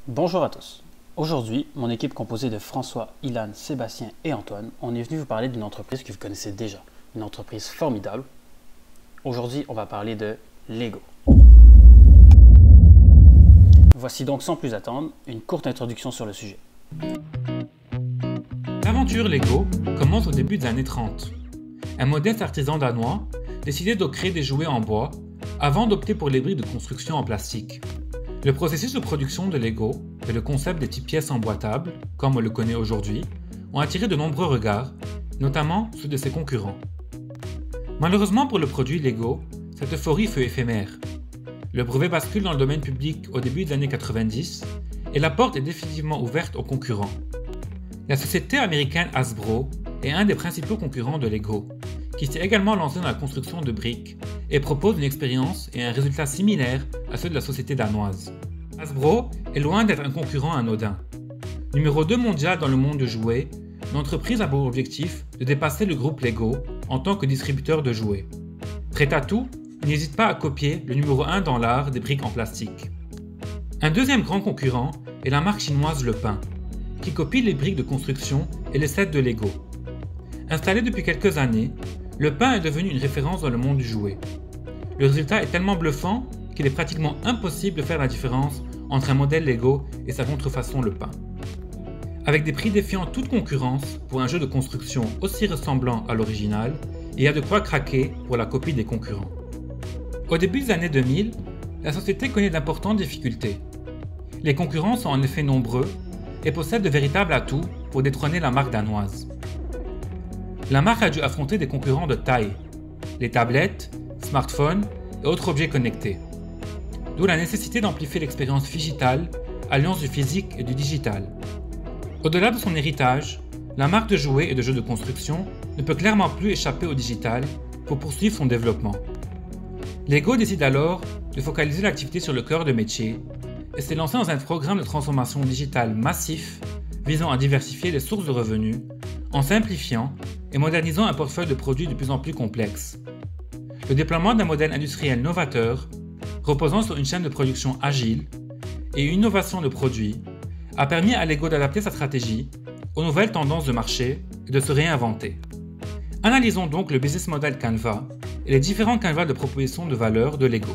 Bonjour à tous. Aujourd'hui, mon équipe composée de François, Ilan, Sébastien et Antoine, on est venu vous parler d'une entreprise que vous connaissez déjà, une entreprise formidable. Aujourd'hui, on va parler de Lego. Voici donc sans plus attendre une courte introduction sur le sujet. L'aventure Lego commence au début des années 30. Un modeste artisan danois décidait de créer des jouets en bois avant d'opter pour les briques de construction en plastique. Le processus de production de Lego et le concept des petites pièces emboîtables, comme on le connaît aujourd'hui, ont attiré de nombreux regards, notamment ceux de ses concurrents. Malheureusement pour le produit Lego, cette euphorie fut éphémère. Le brevet bascule dans le domaine public au début des années 90 et la porte est définitivement ouverte aux concurrents. La société américaine Hasbro est un des principaux concurrents de Lego, qui s'est également lancé dans la construction de briques et propose une expérience et un résultat similaire à ceux de la société danoise. Hasbro est loin d'être un concurrent anodin. Numéro 2 mondial dans le monde du jouet, l'entreprise a pour objectif de dépasser le groupe Lego en tant que distributeur de jouets. Prêt à tout, il n'hésite pas à copier le numéro 1 dans l'art des briques en plastique. Un deuxième grand concurrent est la marque chinoise Le Pen, qui copie les briques de construction et les sets de Lego. Installé depuis quelques années, Le Pen est devenu une référence dans le monde du jouet. Le résultat est tellement bluffant qu'il est pratiquement impossible de faire la différence entre un modèle Lego et sa contrefaçon Le Pen. Avec des prix défiant toute concurrence pour un jeu de construction aussi ressemblant à l'original, il y a de quoi craquer pour la copie des concurrents. Au début des années 2000, la société connaît d'importantes difficultés. Les concurrents sont en effet nombreux et possèdent de véritables atouts pour détrôner la marque danoise. La marque a dû affronter des concurrents de taille, les tablettes, smartphones et autres objets connectés. D'où la nécessité d'amplifier l'expérience digitale, alliance du physique et du digital. Au-delà de son héritage, la marque de jouets et de jeux de construction ne peut clairement plus échapper au digital pour poursuivre son développement. Lego décide alors de focaliser l'activité sur le cœur de métier et s'est lancé dans un programme de transformation digitale massif visant à diversifier les sources de revenus en simplifiant et modernisant un portefeuille de produits de plus en plus complexe. Le déploiement d'un modèle industriel novateur, reposant sur une chaîne de production agile et une innovation de produits, a permis à Lego d'adapter sa stratégie aux nouvelles tendances de marché et de se réinventer. Analysons donc le business model Canva et les différents canevas de proposition de valeur de Lego.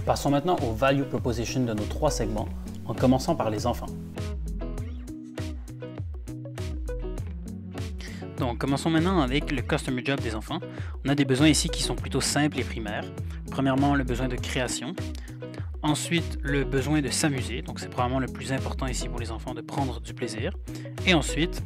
Passons maintenant au Value Proposition de nos trois segments, en commençant par les enfants. Donc, commençons maintenant avec le Customer Job des enfants. On a des besoins ici qui sont plutôt simples et primaires. Premièrement, le besoin de création. Ensuite, le besoin de s'amuser. Donc, c'est probablement le plus important ici pour les enfants de prendre du plaisir. Et ensuite,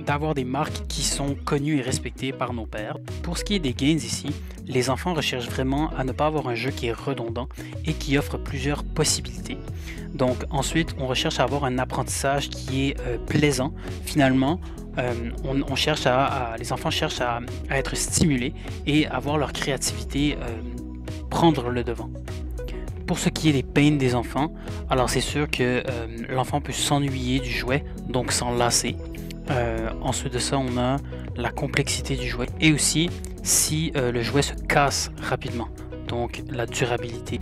d'avoir des marques qui sont connues et respectées par nos pairs. Pour ce qui est des gains ici, les enfants recherchent vraiment à ne pas avoir un jeu qui est redondant et qui offre plusieurs possibilités. Donc, ensuite, on recherche à avoir un apprentissage qui est plaisant. Finalement, les enfants cherchent à être stimulés et à voir leur créativité prendre le devant. Pour ce qui est des pains des enfants, alors c'est sûr que l'enfant peut s'ennuyer du jouet, donc s'en lasser. Ensuite de ça, on a la complexité du jouet et aussi si le jouet se casse rapidement, donc la durabilité.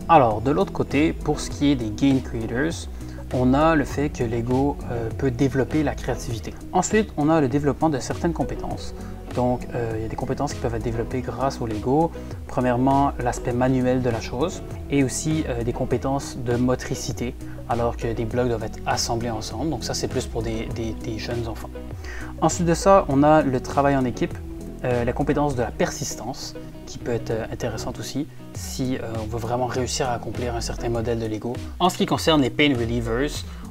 Alors, de l'autre côté, pour ce qui est des Game Creators, on a le fait que Lego peut développer la créativité. Ensuite, on a le développement de certaines compétences. Donc, il y a des compétences qui peuvent être développées grâce au Lego. Premièrement, l'aspect manuel de la chose et aussi des compétences de motricité, alors que des blocs doivent être assemblés ensemble. Donc ça, c'est plus pour des jeunes enfants. Ensuite de ça, on a le travail en équipe, la compétence de la persistance, qui peut être intéressante aussi si on veut vraiment réussir à accomplir un certain modèle de Lego. En ce qui concerne les Pain Relievers,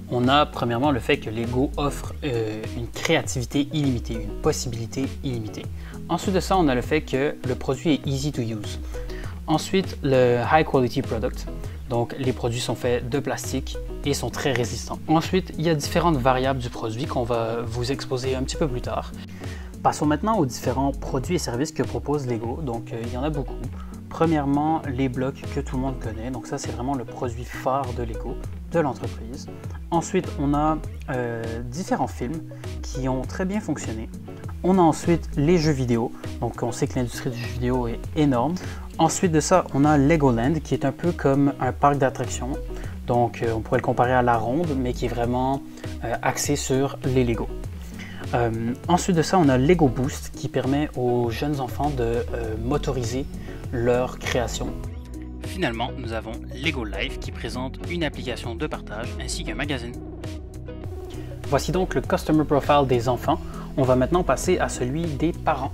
on a premièrement le fait que Lego offre une créativité illimitée, une possibilité illimitée. Ensuite de ça, on a le fait que le produit est easy to use. Ensuite, le high quality product. Donc, les produits sont faits de plastique et sont très résistants. Ensuite, il y a différentes variables du produit qu'on va vous exposer un petit peu plus tard. Passons maintenant aux différents produits et services que propose Lego. Donc, il y en a beaucoup. Premièrement, les blocs que tout le monde connaît. Donc ça, c'est vraiment le produit phare de Lego, de l'entreprise. Ensuite, on a différents films qui ont très bien fonctionné. On a ensuite les jeux vidéo. Donc on sait que l'industrie du jeu vidéo est énorme. Ensuite de ça, on a Legoland qui est un peu comme un parc d'attractions. Donc on pourrait le comparer à la ronde, mais qui est vraiment axé sur les Lego. Ensuite de ça, on a Lego Boost qui permet aux jeunes enfants de motoriser leur création. Finalement, nous avons Lego Life qui présente une application de partage ainsi qu'un magazine. Voici donc le Customer Profile des enfants. On va maintenant passer à celui des parents.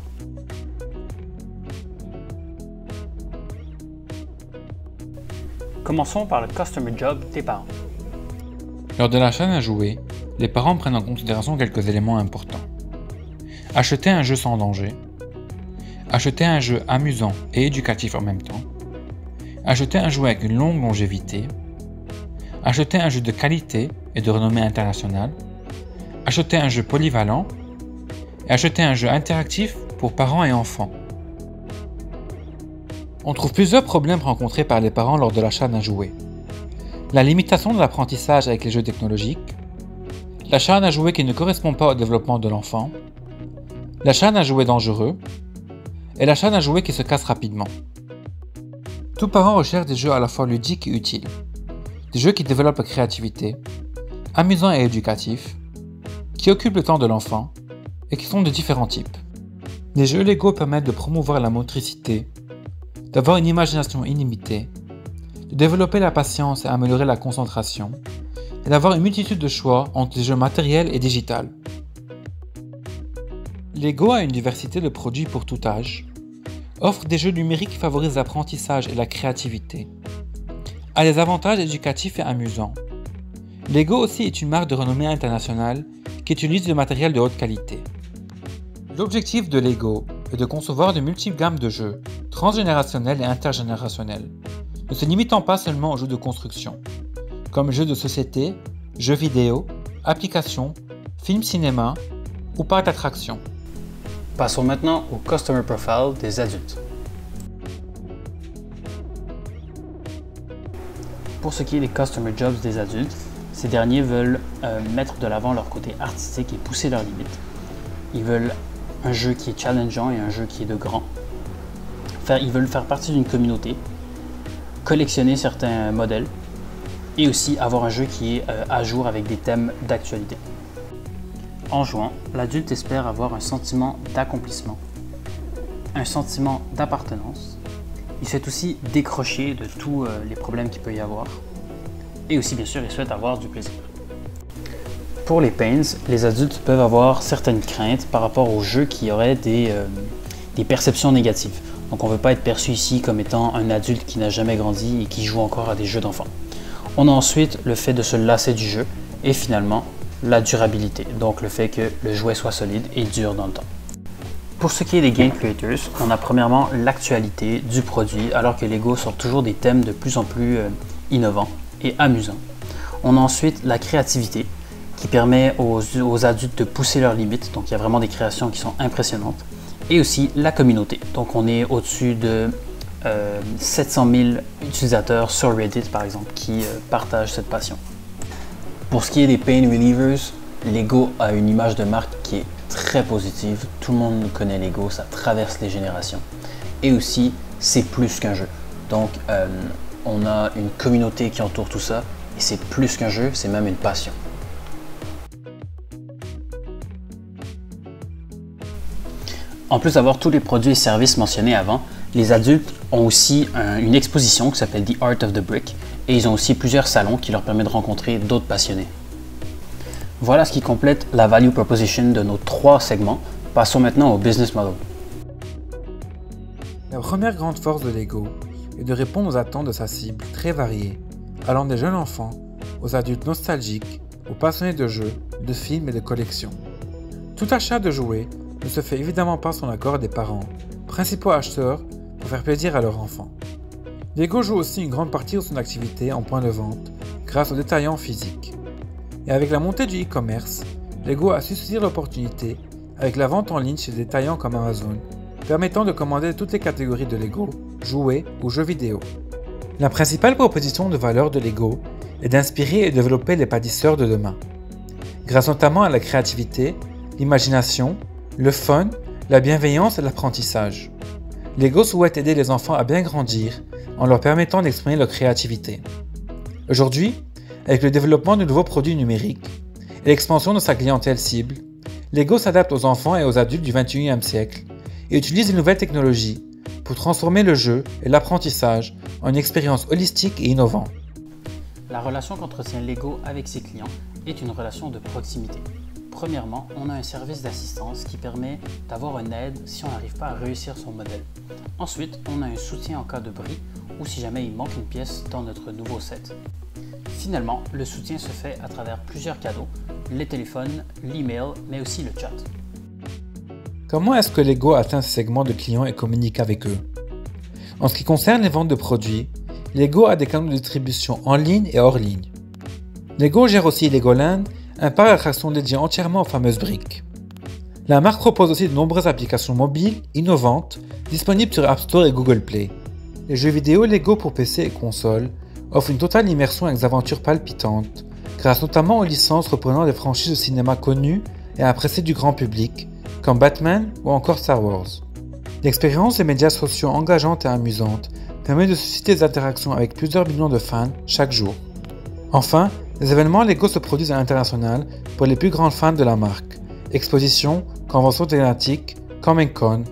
Commençons par le Customer Job des parents. Lors de l'achat d'un jouet, les parents prennent en considération quelques éléments importants. Acheter un jeu sans danger. Acheter un jeu amusant et éducatif en même temps. Acheter un jouet avec une longue longévité. Acheter un jeu de qualité et de renommée internationale. Acheter un jeu polyvalent. Et acheter un jeu interactif pour parents et enfants. On trouve plusieurs problèmes rencontrés par les parents lors de l'achat d'un jouet. La limitation de l'apprentissage avec les jeux technologiques, l'achat d'un jouet qui ne correspond pas au développement de l'enfant, l'achat d'un jouet dangereux et l'achat d'un jouet qui se casse rapidement. Tout parent recherche des jeux à la fois ludiques et utiles, des jeux qui développent la créativité, amusants et éducatifs, qui occupent le temps de l'enfant et qui sont de différents types. Les jeux Lego permettent de promouvoir la motricité, d'avoir une imagination illimitée, de développer la patience et améliorer la concentration, et d'avoir une multitude de choix entre les jeux matériels et digital. Lego a une diversité de produits pour tout âge, offre des jeux numériques qui favorisent l'apprentissage et la créativité, a des avantages éducatifs et amusants. Lego aussi est une marque de renommée internationale qui utilise du matériel de haute qualité. L'objectif de Lego est de concevoir de multiples gammes de jeux, transgénérationnels et intergénérationnels, ne se limitant pas seulement aux jeux de construction, comme jeux de société, jeux vidéo, applications, films cinéma ou parcs d'attractions. Passons maintenant au Customer Profile des adultes. Pour ce qui est des Customer Jobs des adultes, ces derniers veulent mettre de l'avant leur côté artistique et pousser leurs limites. Ils veulent un jeu qui est challengeant et un jeu qui est de grand. Ils veulent faire partie d'une communauté, collectionner certains modèles et aussi avoir un jeu qui est à jour avec des thèmes d'actualité. En jouant, l'adulte espère avoir un sentiment d'accomplissement, un sentiment d'appartenance. Il souhaite aussi décrocher de tous les problèmes qu'il peut y avoir et aussi bien sûr il souhaite avoir du plaisir. Pour les pains, les adultes peuvent avoir certaines craintes par rapport aux jeux qui auraient des perceptions négatives. Donc on ne veut pas être perçu ici comme étant un adulte qui n'a jamais grandi et qui joue encore à des jeux d'enfants. On a ensuite le fait de se lasser du jeu et finalement la durabilité, donc le fait que le jouet soit solide et dure dans le temps. Pour ce qui est des game creators, on a premièrement l'actualité du produit alors que Lego sort toujours des thèmes de plus en plus innovants et amusants. On a ensuite la créativité qui permet aux adultes de pousser leurs limites, donc il y a vraiment des créations qui sont impressionnantes. Et aussi la communauté, donc on est au-dessus de 700 000 utilisateurs sur Reddit par exemple qui partagent cette passion. Pour ce qui est des pain relievers, Lego a une image de marque qui est très positive. Tout le monde connaît Lego, ça traverse les générations. Et aussi, c'est plus qu'un jeu. Donc, on a une communauté qui entoure tout ça. Et c'est plus qu'un jeu, c'est même une passion. En plus d'avoir tous les produits et services mentionnés avant, les adultes ont aussi une exposition qui s'appelle The Art of the Brick et ils ont aussi plusieurs salons qui leur permettent de rencontrer d'autres passionnés. Voilà ce qui complète la value proposition de nos 3 segments. Passons maintenant au business model. La première grande force de Lego est de répondre aux attentes de sa cible très variée, allant des jeunes enfants aux adultes nostalgiques, aux passionnés de jeux, de films et de collections. Tout achat de jouets ne se fait évidemment pas sans l'accord des parents, principaux acheteurs pour faire plaisir à leurs enfants. Lego joue aussi une grande partie de son activité en point de vente grâce aux détaillants physiques. Et avec la montée du e-commerce, Lego a su saisir l'opportunité avec la vente en ligne chez des détaillants comme Amazon, permettant de commander toutes les catégories de Lego, jouets ou jeux vidéo. La principale proposition de valeur de Lego est d'inspirer et développer les pâtisseurs de demain. Grâce notamment à la créativité, l'imagination, le fun, la bienveillance et l'apprentissage. Lego souhaite aider les enfants à bien grandir en leur permettant d'exprimer leur créativité. Aujourd'hui, avec le développement de nouveaux produits numériques et l'expansion de sa clientèle cible, Lego s'adapte aux enfants et aux adultes du XXIe siècle et utilise les nouvelles technologies pour transformer le jeu et l'apprentissage en une expérience holistique et innovante. La relation qu'entretient Lego avec ses clients est une relation de proximité. Premièrement, on a un service d'assistance qui permet d'avoir une aide si on n'arrive pas à réussir son modèle. Ensuite, on a un soutien en cas de bris ou si jamais il manque une pièce dans notre nouveau set. Finalement, le soutien se fait à travers plusieurs cadeaux, les téléphones, l'email, mais aussi le chat. Comment est-ce que Lego atteint ce segment de clients et communique avec eux? En ce qui concerne les ventes de produits, Lego a des canaux de distribution en ligne et hors ligne. Lego gère aussi Legoland, un parc d'attractions dédié entièrement aux fameuses briques. La marque propose aussi de nombreuses applications mobiles innovantes disponibles sur App Store et Google Play. Les jeux vidéo Lego pour PC et console offrent une totale immersion avec des aventures palpitantes, grâce notamment aux licences reprenant des franchises de cinéma connues et appréciées du grand public, comme Batman ou encore Star Wars. L'expérience des médias sociaux engageante et amusante permet de susciter des interactions avec plusieurs millions de fans chaque jour. Enfin, les événements Lego se produisent à l'international pour les plus grands fans de la marque. Expositions, conventions thématiques, Comic-Con.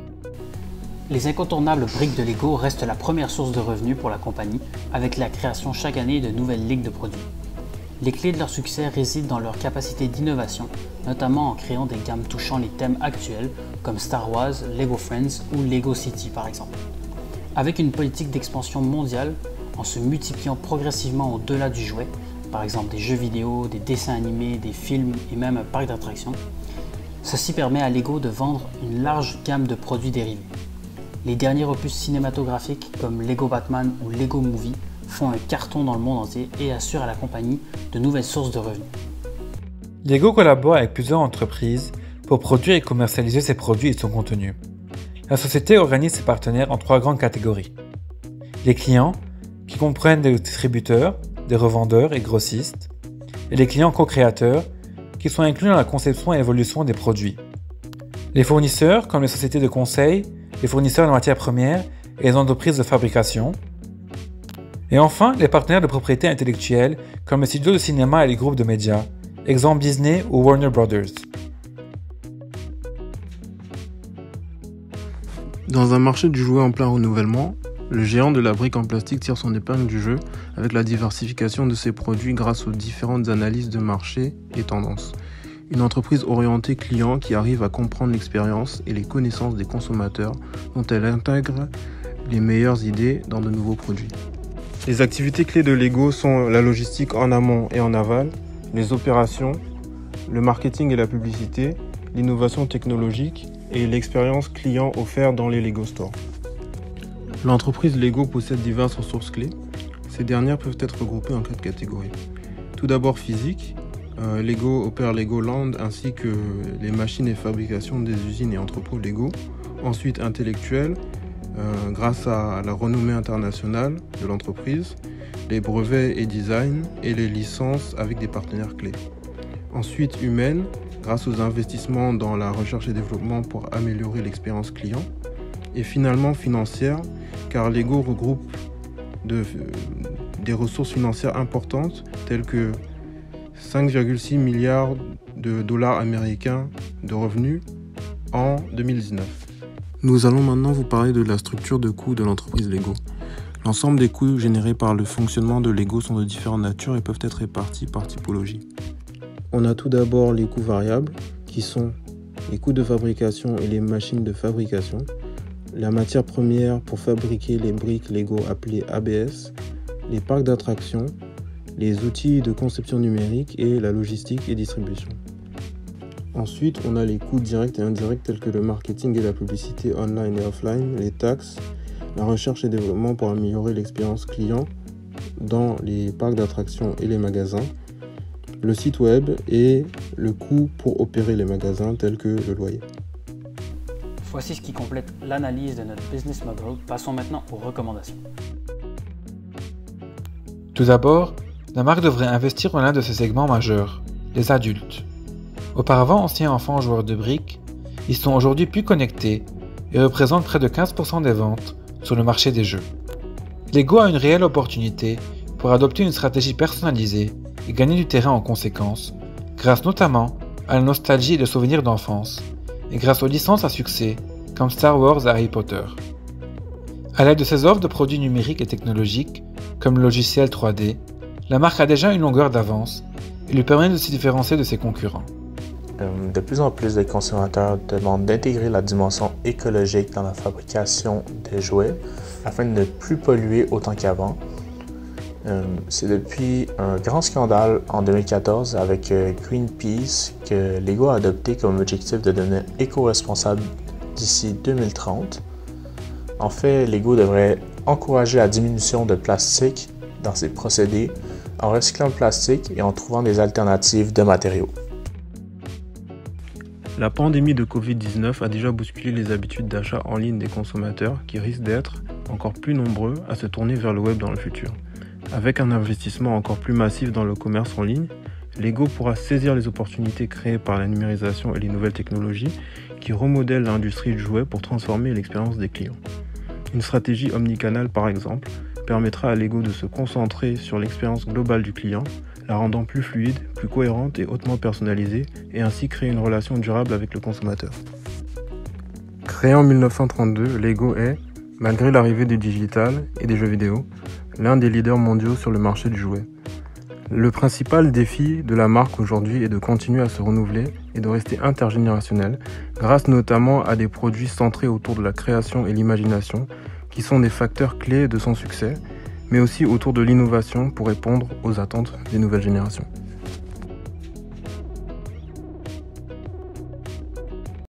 Les incontournables briques de Lego restent la première source de revenus pour la compagnie, avec la création chaque année de nouvelles ligues de produits. Les clés de leur succès résident dans leur capacité d'innovation, notamment en créant des gammes touchant les thèmes actuels comme Star Wars, Lego Friends ou Lego City par exemple. Avec une politique d'expansion mondiale, en se multipliant progressivement au-delà du jouet, par exemple des jeux vidéo, des dessins animés, des films et même un parc d'attractions, ceci permet à Lego de vendre une large gamme de produits dérivés. Les derniers opus cinématographiques comme Lego Batman ou Lego Movie font un carton dans le monde entier et assurent à la compagnie de nouvelles sources de revenus. Lego collabore avec plusieurs entreprises pour produire et commercialiser ses produits et son contenu. La société organise ses partenaires en 3 grandes catégories. Les clients, qui comprennent des distributeurs, des revendeurs et grossistes, et les clients co-créateurs, qui sont inclus dans la conception et évolution des produits. Les fournisseurs, comme les sociétés de conseil, les fournisseurs de matières premières et les entreprises de fabrication. Et enfin, les partenaires de propriété intellectuelle, comme les studios de cinéma et les groupes de médias, exemple Disney ou Warner Brothers. Dans un marché du jouet en plein renouvellement, le géant de la brique en plastique tire son épingle du jeu avec la diversification de ses produits grâce aux différentes analyses de marché et tendances. Une entreprise orientée client qui arrive à comprendre l'expérience et les connaissances des consommateurs dont elle intègre les meilleures idées dans de nouveaux produits. Les activités clés de Lego sont la logistique en amont et en aval, les opérations, le marketing et la publicité, l'innovation technologique et l'expérience client offerte dans les Lego Stores. L'entreprise Lego possède diverses ressources clés. Ces dernières peuvent être regroupées en 4 catégories. Tout d'abord physique, Lego opère Legoland ainsi que les machines et fabrications des usines et entrepôts Lego. Ensuite intellectuel, grâce à la renommée internationale de l'entreprise, les brevets et design et les licences avec des partenaires clés. Ensuite humaine, grâce aux investissements dans la recherche et développement pour améliorer l'expérience client. Et finalement financière, car Lego regroupe des ressources financières importantes telles que 5,6 milliards de dollars américains de revenus en 2019. Nous allons maintenant vous parler de la structure de coûts de l'entreprise Lego. L'ensemble des coûts générés par le fonctionnement de Lego sont de différentes natures et peuvent être répartis par typologie. On a tout d'abord les coûts variables, qui sont les coûts de fabrication et les machines de fabrication, la matière première pour fabriquer les briques Lego appelées ABS, les parcs d'attractions, les outils de conception numérique et la logistique et distribution. Ensuite, on a les coûts directs et indirects tels que le marketing et la publicité online et offline, les taxes, la recherche et développement pour améliorer l'expérience client dans les parcs d'attractions et les magasins, le site web et le coût pour opérer les magasins tels que le loyer. Voici ce qui complète l'analyse de notre business model. Passons maintenant aux recommandations. Tout d'abord, la marque devrait investir dans l'un de ses segments majeurs, les adultes. Auparavant anciens enfants joueurs de briques, ils sont aujourd'hui plus connectés et représentent près de 15% des ventes sur le marché des jeux. Lego a une réelle opportunité pour pour adopter une stratégie personnalisée et gagner du terrain en conséquence, grâce notamment à la nostalgie et les souvenirs d'enfance, et grâce aux licences à succès comme Star Wars et Harry Potter. À l'aide de ses offres de produits numériques et technologiques, comme le logiciel 3D, la marque a déjà une longueur d'avance et lui permet de se différencier de ses concurrents. De plus en plus de consommateurs demandent d'intégrer la dimension écologique dans la fabrication des jouets afin de ne plus polluer autant qu'avant. C'est depuis un grand scandale en 2014 avec Greenpeace que Lego a adopté comme objectif de devenir éco-responsable d'ici 2030. En fait, Lego devrait encourager la diminution de plastique dans ses procédés en recyclant le plastique et en trouvant des alternatives de matériaux. La pandémie de Covid-19 a déjà bousculé les habitudes d'achat en ligne des consommateurs qui risquent d'être encore plus nombreux à se tourner vers le web dans le futur. Avec un investissement encore plus massif dans le commerce en ligne, Lego pourra saisir les opportunités créées par la numérisation et les nouvelles technologies qui remodèlent l'industrie du jouet pour transformer l'expérience des clients. Une stratégie omnicanal par exemple permettra à Lego de se concentrer sur l'expérience globale du client, la rendant plus fluide, plus cohérente et hautement personnalisée, et ainsi créer une relation durable avec le consommateur. Créé en 1932, Lego est, malgré l'arrivée du digital et des jeux vidéo, l'un des leaders mondiaux sur le marché du jouet. Le principal défi de la marque aujourd'hui est de continuer à se renouveler et de rester intergénérationnel, grâce notamment à des produits centrés autour de la création et l'imagination, qui sont des facteurs clés de son succès, mais aussi autour de l'innovation pour répondre aux attentes des nouvelles générations.